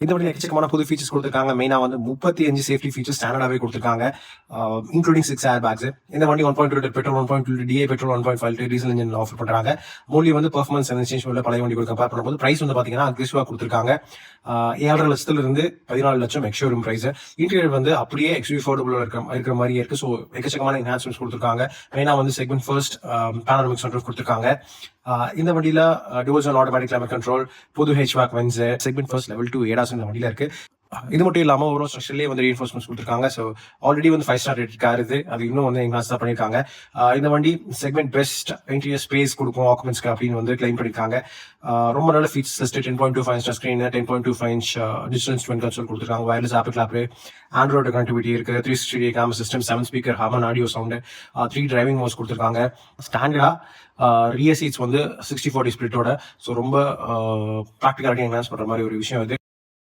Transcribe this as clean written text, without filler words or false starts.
இந்த வண்டியில் எக்கச்சக்கமான புது ஃபீச்சர்ஸ் கொடுத்துருக்காங்க. மெயினாக வந்து 35 சேஃப்டி ஃபீச்சர்ஸ் ஸ்டாண்டர்டாகவே கொடுத்துருக்காங்க, இன்க்ளூடிங் 6 ஏர் பேக்ஸ். இந்த வண்டி 1.2 பெட்ரோல், 1.2 டிஏ பெட்ரோல், 1.5 டீசல் இன்ஜின் ஆஃபர் பண்ணுறாங்க. மோலி வந்து பெர்ஃபார்மன்ஸ் அண்ட் சேஞ்ச் உள்ள பழைய வண்டி கூட கம்பேர் பண்ணும்போது பிரைஸ் வந்து பார்த்தீங்கன்னா அக்ரெசிவாக கொடுத்துருக்காங்க. 7.5 லட்சத்திலிருந்து 14 லட்சம் எக்ஸ்ஷோரூம் பிரைஸ். இன்டீரியர் வந்து அப்படியே எக்ஸ்யூஃபோர்டபுள் இருக்கிற மாதிரியே இருக்கு. ஸோ எக்கச்சக்கமான என்ஹான்ஸ்மெண்ட்ஸ் கொடுத்துருக்காங்க. மெயினாக வந்து செக்மெண்ட் ஃபர்ஸ்ட் பேனோரமிக் சன்ரூஃப் கொடுத்துருக்காங்க. இந்த வண்டியில dual zone automatic climate control, புது HVAC vents, segment first level 2 ADAS இந்த வண்டியில இருக்கு. இது மட்டும் இல்லாம ஒரு ஸ்ட்ரக்சர்லேயே வந்து ரீஎன்ஃபோர்ஸ்மெண்ட்ஸ் கொடுத்துருக்காங்க. ஸோ ஆல்ரெடி வந்து 5 ஸ்டார் ரேட்டட் கார் அது இன்னும் வந்து என்ஹான்ஸ் தான் பண்ணியிருக்காங்க. இந்த வண்டி செக்மெண்ட் பெஸ்ட் இன்டீரியர் ஸ்பேஸ் கொடுக்கும் ஆக்குமெண்ட்ஸ்க்கு அப்படின்னு வந்து கிளைம் பண்ணியிருக்காங்க. ரொம்ப நல்ல features list 10.25 inch screen, 10.25 inch digital instrument console கொடுத்துருக்காங்க. Wireless Apple CarPlay, Android connectivity இருக்கு, 360 camera system, 7 speaker Harman audio sound, 3 driving modes கொடுத்துருக்காங்க. ஸ்டாண்டர்டா ரியர் சீட்ஸ் வந்து 60/40 ஸ்பிளிட்டோட. ஸோ ரொம்ப ப்ராக்டிகாலிட்டி என்ஹான்ஸ் பண்ற மாதிரி ஒரு விஷயம் இது.